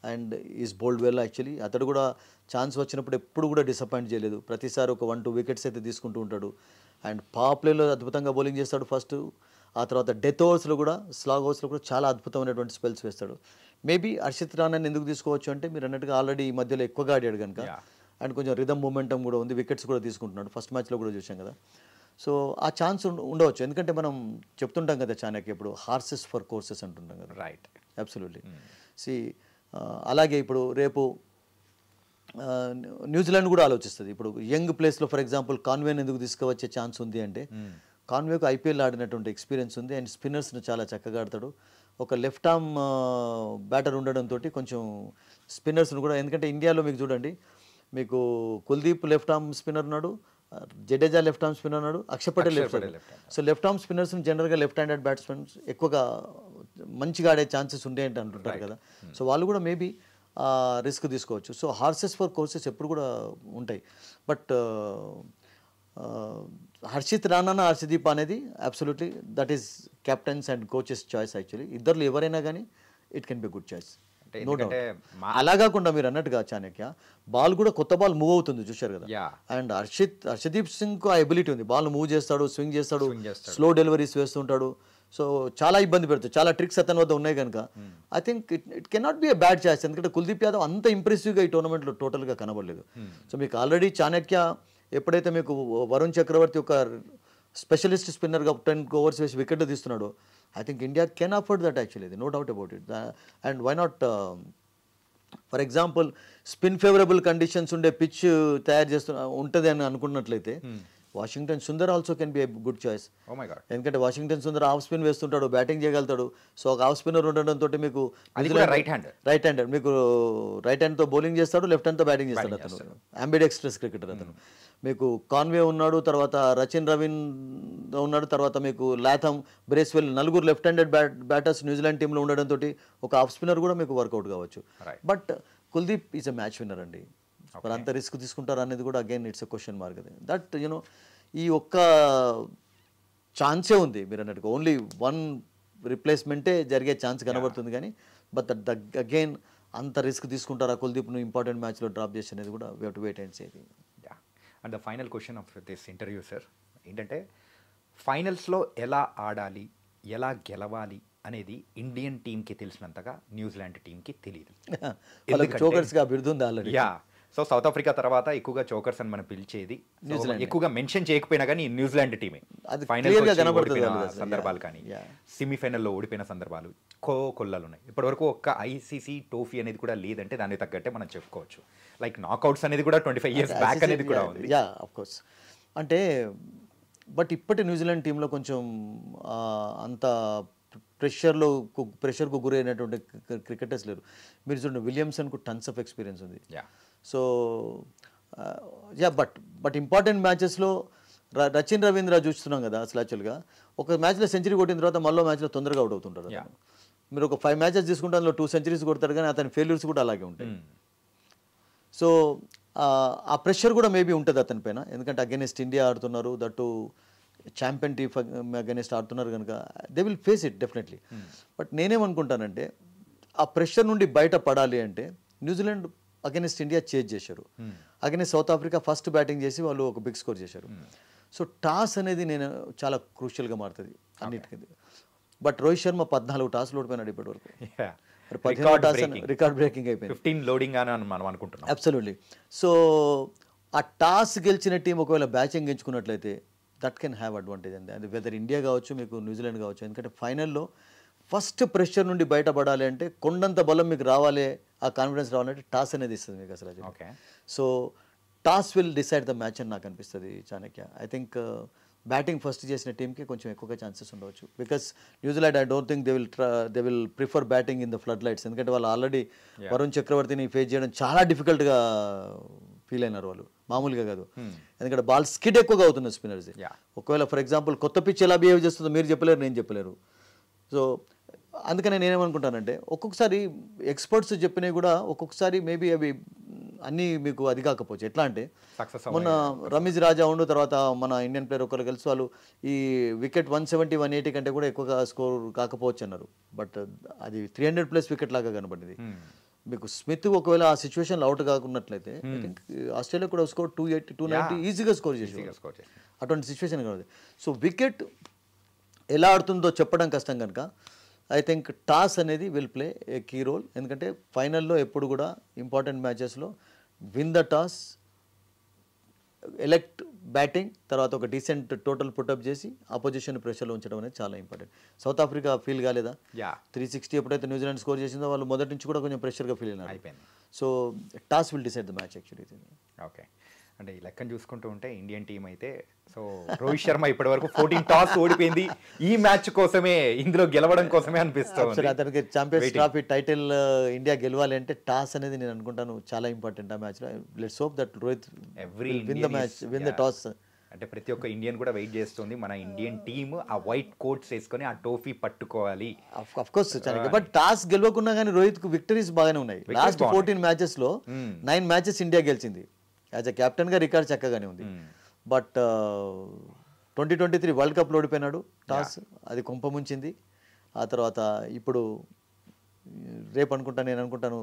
And is bowled well actually. అతడు కూడా ఛాన్స్ వచ్చినప్పుడు ఎప్పుడు కూడా డిసప్పాయింట్ చేయలేదు. ప్రతిసారి ఒక 1-2 వికెట్స్ అయితే తీసుకుంటూ ఉంటాడు. అండ్ పవర్ ప్లేలో అద్భుతంగా బౌలింగ్ చేస్తాడు ఫస్ట్. ఆ తర్వాత డెత్ ఓవర్స్లో కూడా, స్లాగ్ ఓవర్స్లో కూడా చాలా అద్భుతమైనటువంటి స్పెల్స్ వేస్తాడు. మేబీ హర్షిత్ రాణాని ఎందుకు తీసుకోవచ్చు అంటే మీరు అన్నట్టుగా ఆల్రెడీ ఈ మధ్యలో ఎక్కువగా ఆడాడు కనుక అండ్ కొంచెం రిథమ్ మూమెంటం కూడా ఉంది, వికెట్స్ కూడా తీసుకుంటున్నాడు. ఫస్ట్ మ్యాచ్లో కూడా చూసాం కదా. సో ఆ ఛాన్స్ ఉండవచ్చు. ఎందుకంటే మనం చెప్తుంటాం కదా చాణక్య ఇప్పుడు హార్సెస్ ఫర్ కోర్సెస్ అంటుంటాం కదా. రైట్. అబ్సల్యూట్లీ. అలాగే ఇప్పుడు రేపు న్యూజిలాండ్ కూడా ఆలోచిస్తుంది. ఇప్పుడు యంగ్ ప్లేస్లో ఫర్ ఎగ్జాంపుల్ కాన్వేని ఎందుకు తీసుకువచ్చే ఛాన్స్ ఉంది అంటే కాన్వేకు ఐపీఎల్ ఆడినటువంటి ఎక్స్పీరియన్స్ ఉంది అండ్ స్పిన్నర్స్ని చాలా చక్కగా ఆడతాడు. ఒక లెఫ్ట్ ఆర్మ్ బ్యాటర్ ఉండడంతో కొంచెం స్పిన్నర్స్ని కూడా, ఎందుకంటే ఇండియాలో మీకు చూడండి మీకు కుల్దీప్ లెఫ్ట్ ఆర్మ్ స్పిన్నర్ ఉన్నాడు, జడేజా లెఫ్ట్ ఆర్మ్ స్పిన్నర్ ఉన్నాడు, Axar Patel left arm. So left arm స్పిన్నర్స్ని జనరల్గా లెఫ్ట్ హ్యాండెడ్ బ్యాట్స్మెన్స్ ఎక్కువగా మంచిగా ఆడే ఛాన్సెస్ ఉండే అంటే అంటుంటారు కదా. సో వాళ్ళు కూడా మేబీ రిస్క్ తీసుకోవచ్చు. సో హార్సెస్ ఫర్ కోర్సెస్ ఎప్పుడు కూడా ఉంటాయి. బట్ హర్షిత్ రాణా హర్షదీప్ అనేది absolutely that is captains and coaches choice. Actually ఇద్దరు ఎవరైనా కానీ it can be good choice, no doubt. అలా కాకుండా మీరు అన్నట్టుగా చాణక్య బాల్ కూడా కొత్త బాల్ మూవ్ అవుతుంది చూశారు కదా. అండ్ హర్షదీప్ సింగ్ ఆ ఎబిలిటీ ఉంది, బాల్ మూవ్ చేస్తాడు, స్వింగ్ చేస్తాడు, స్లో డెలివరీస్ వేస్తుంటాడు. సో చాలా ఇబ్బంది పెడుతుంది, చాలా ట్రిక్స్ అతని వద్ద ఉన్నాయి కనుక I think it cannot be a bad choice. ఎందుకంటే కుల్దీప్ యాదవ్ అంత ఇంప్రెసివ్గా ఈ టోర్నమెంట్లో టోటల్గా కనబడలేదు. సో మీకు ఆల్రెడీ చాణక్య ఎప్పుడైతే మీకు వరుణ్ చక్రవర్తి ఒక స్పెషలిస్ట్ స్పిన్నర్గా 10 ఓవర్స్ వేసి వికెట్లు తీస్తున్నాడు, I think India can afford that actually, no doubt about it. And why not for example spin favourable conditions ఉండే పిచ్ తయారు ఉంటుంది అని అనుకున్నట్లయితే Washington Sundar also can be a good choice. ఎందుకంటే వాషింగ్టన్ సుందర్ ఆఫ్ స్పిన్ వేస్తుంటాడు, బ్యాటింగ్ చేయగలుగుతాడు. So ఒక off spinner ఉండడంతో మీకు రైట్ హ్యాండెడ్ మీకు రైట్ హ్యాండ్తో బౌలింగ్ చేస్తాడు, లెఫ్ట్ హ్యాండ్తో బ్యాటింగ్ చేస్తాడు. అతను అంబిడెక్స్ట్రస్ క్రికెటర్ అతను. మీకు కాన్వే ఉన్నాడు, తర్వాత రచిన్ రవీన్ ఉన్నాడు, తర్వాత మీకు లాథమ్, బ్రేస్వెల్, నలుగురు లెఫ్ట్ హ్యాండెడ్ బ్యాటర్స్ న్యూజిలాండ్ టీంలో ఉండడంతో ఒక ఆఫ్ స్పిన్నర్ కూడా మీకు వర్కౌట్ కావచ్చు. But Kuldeep is a match winner అండి. మరి అంత రిస్క్ తీసుకుంటారు అనేది కూడా again it's a question mark. అది దట్ యూనో ఈ ఒక్క ఛాన్సే ఉంది మీరు అన్నట్టుగా, ఓన్లీ 1 రిప్లేస్మెంటే జరిగే ఛాన్స్ కనబడుతుంది కానీ బట్ అగైన్ అంత రిస్క్ తీసుకుంటారా కుల్దీప్ను ఇంపార్టెంట్ మ్యాచ్లో డ్రాప్ చేసి అనేది కూడా we have to wait and see. And the final question of this interview sir ఏంటంటే ఫైనల్స్లో ఎలా ఆడాలి, ఎలా గెలవాలి అనేది ఇండియన్ టీంకి తెలిసినంతగా న్యూజిలాండ్ టీంకి తెలియదు. చోకర్స్గా బిరుదుంది ఆల్రెడీ. సో సౌత్ ఆఫ్రికా తర్వాత ఎక్కువగా చోకర్స్ అని మనం పిలిచేది ఎక్కువగా మెన్షన్ చేయకపోయినా కానీ న్యూజిలాండ్ టీమే ఫైనల్ సందర్భాలు కానీ సెమీఫైనల్లో ఓడిపోయిన సందర్భాలు కొల్లలు ఉన్నాయి. ఇప్పటివరకు ఒక్క ఐసీసీ ట్రోఫీ అనేది కూడా లేదంటే దానికి తగ్గట్టే మనం చెప్పుకోవచ్చు. లైక్ నాకౌట్స్ అనేది కూడా 25 years బ్యాక్ అనేది కూడా ఉంది. Of course. అంటే బట్ ఇప్పటి న్యూజిలాండ్ టీంలో కొంచెం అంత ప్రెషర్కు గురైనటువంటి క్రికెటర్స్ లేరు. మీరు చూడండి విలియమ్సన్కు టన్స్ ఆఫ్ ఎక్స్పీరియన్స్ ఉంది. సో బట్ ఇంపార్టెంట్ మ్యాచెస్లో రచిన్ రవీంద్ర చూస్తున్నాం కదా. అసలు యాక్చువల్గా ఒక మ్యాచ్లో సెంచరీ కొట్టిన తర్వాత మళ్ళీ మ్యాచ్లో తొందరగా అవుట్ అవుతుంటారు. మీరు ఒక 5 matches తీసుకుంటే అందులో 2 centuries కొడతారు కానీ అతని ఫెయిల్యూర్స్ కూడా అలాగే ఉంటాయి. సో ఆ ప్రెషర్ కూడా మేబీ ఉంటుంది అతని పైన, ఎందుకంటే అగెనిస్ట్ ఇండియా ఆడుతున్నారు, దట్టు ఛాంపియన్ టీమ్ అగెనిస్ట్ ఆడుతున్నారు కనుక they will face it definitely. But నేనేమనుకుంటానంటే ఆ ప్రెషర్ నుండి బయట పడాలి అంటే న్యూజిలాండ్ అగెనిస్ట్ ఇండియా చేజ్ చేశారు, against South Africa first batting చేసి వాళ్ళు ఒక బిగ్ స్కోర్ చేశారు. సో టాస్ అనేది నేను చాలా క్రూషియల్గా మారుతుంది అన్నిటికీ. బట్ రోహిత్ శర్మ 14 టాస్లు ఓడిపోయినాడు ఇప్పటి వరకు. రికార్డ్ బ్రేకింగ్ అయిపోయింది. 15 లోడింగ్ అని మనం అనుకుంటున్నాం. అబ్సల్యూట్లీ. సో ఆ టాస్ గెలిచిన టీం ఒకవేళ బ్యాటింగ్ ఎంచుకున్నట్లయితే దట్ కెన్ హ్యావ్ అడ్వాంటేజ్ అండి. అది వెదర్ ఇండియా కావచ్చు మీకు న్యూజిలాండ్ కావచ్చు. ఎందుకంటే ఫైనల్లో ఫస్ట్ ప్రెషర్ నుండి బయటపడాలి అంటే కొండంత బలం మీకు రావాలి, ఆ కాన్ఫిడెన్స్ రావాలంటే టాస్ అనేది ఇస్తుంది మీకు అసలు. So toss will decide the match అని నాకు అనిపిస్తుంది Chanakya. I think batting first చేసిన టీంకి కొంచెం ఎక్కువగా ఛాన్సెస్ ఉండవచ్చు. Because New Zealand I don't think they will prefer batting in the flood lights. ఎందుకంటే వాళ్ళు ఆల్రెడీ వరుణ్ చక్రవర్తిని ఫేస్ చేయడం చాలా డిఫికల్ట్గా ఫీల్ అయినారు వాళ్ళు, మామూలుగా కాదు. ఎందుకంటే బాల్ స్కిడ్ ఎక్కువగా అవుతుంది స్పిన్నర్స్. ఒకవేళ ఫర్ ఎగ్జాంపుల్ కొత్త పిచ్ ఎలా బిహేవ్ చేస్తుందో మీరు చెప్పలేరు, నేను చెప్పలేరు. సో అందుకనే నేనేమనుకుంటానంటే ఒక్కొక్కసారి ఎక్స్పర్ట్స్ చెప్పినవి కూడా ఒక్కొక్కసారి మేబీ అవి అన్నీ మీకు అది కాకపోవచ్చు. ఎట్లా అంటే మొన్న రమీజ్ రాజా ఉండు, తర్వాత మన ఇండియన్ ప్లేయర్ ఒకరు కలిసి వాళ్ళు ఈ వికెట్ 170, 180 కంటే కూడా ఎక్కువగా స్కోర్ కాకపోవచ్చు అన్నారు. బట్ అది 300+ వికెట్ లాగా కనబడింది. మీకు స్మిత్ ఒకవేళ ఆ సిచ్యువేషన్లో అవుట్ కాకున్నట్లయితే ఐ థింక్ ఆస్ట్రేలియా కూడా స్కోర్ 280, 290 ఈజీగా స్కోర్ చేసి అటువంటి సిచ్యువేషన్ కనబడింది. సో వికెట్ ఎలా ఆడుతుందో చెప్పడం కష్టం కనుక ఐ థింక్ టాస్ అనేది will play a key role. ఎందుకంటే ఫైనల్లో ఎప్పుడు కూడా ఇంపార్టెంట్ మ్యాచెస్లో win the toss, elect batting, తర్వాత ఒక డీసెంట్ టోటల్ పుటప్ చేసి అపోజిషన్ ప్రెషర్లో ఉంచడం అనేది చాలా ఇంపార్టెంట్. సౌత్ ఆఫ్రికా ఫీల్ కాలేదా? 360 ఎప్పుడైతే న్యూజిలాండ్ స్కోర్ చేసిందో వాళ్ళు మొదటి నుంచి కూడా కొంచెం ప్రెషర్గా ఫీల్ అయినారు. So toss will decide the match actually. Okay, అంటే ఈ లెక్కను చూసుకుంటూ ఉంటే ఇండియన్ టీం అయితే సో రోహిత్ శర్మ ఇప్పటి వరకు 14 టాస్ ఓడిపోయింది. ఈ మ్యాచ్ కోసమే, ఇందులో గెలవడం కోసమే అనిపిస్తుంది. అతనికి ఛాంపియన్స్ ట్రోఫీ టైటిల్ ఇండియా గెలవాలి అంటే టాస్ అనేది నేను అనుకుంటాను చాలా ఇంపార్టెంట్ ఆ మ్యాచ్లో. Let's hope that Rohit win the match, win the toss. అంటే ప్రతి ఒక్క ఇండియన్ కూడా వెయిట్ చేస్తుంది మన ఇండియన్ టీమ్ ఆ వైట్ కోట్స్ వేసుకొని ఆ ట్రోఫీ పట్టుకోవాలి. ఆఫ్ కోర్స్ బట్ టాస్ గెలవకున్నా కానీ రోహిత్ కు విక్టరీస్ బాగానే ఉన్నాయి. లాస్ట్ 14 మ్యాచెస్లో 9 మ్యాచెస్ ఇండియా గెలిచింది. యాజ్ అ కెప్టెన్గా రికార్డ్ చక్కగానే ఉంది. బట్ 2023 వరల్డ్ కప్లో ఓడిపోయినాడు. టాస్ అది కొంప ముంచింది. ఆ తర్వాత ఇప్పుడు రేపు నేను అనుకుంటాను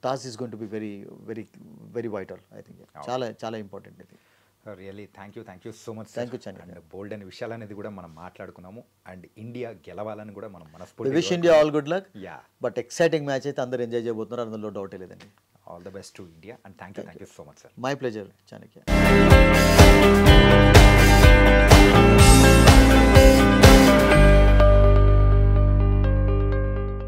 toss is going to be very very very vital. I think చాలా చాలా ఇంపార్టెంట్ ఇది. Really thank you so much. Thank you Chandra. And bold అనే విషయాలు అనేది కూడా మనం మాట్లాడుకున్నాము. అండ్ ఇండియా గెలవాలని కూడా మనం wish India all good luck. But exciting match అయితే అందరూ ఎంజాయ్ చేయబోతున్నారు, అందులో డౌటే లేదండి. All the best to India and thank you so much, sir. My pleasure, Chanakya.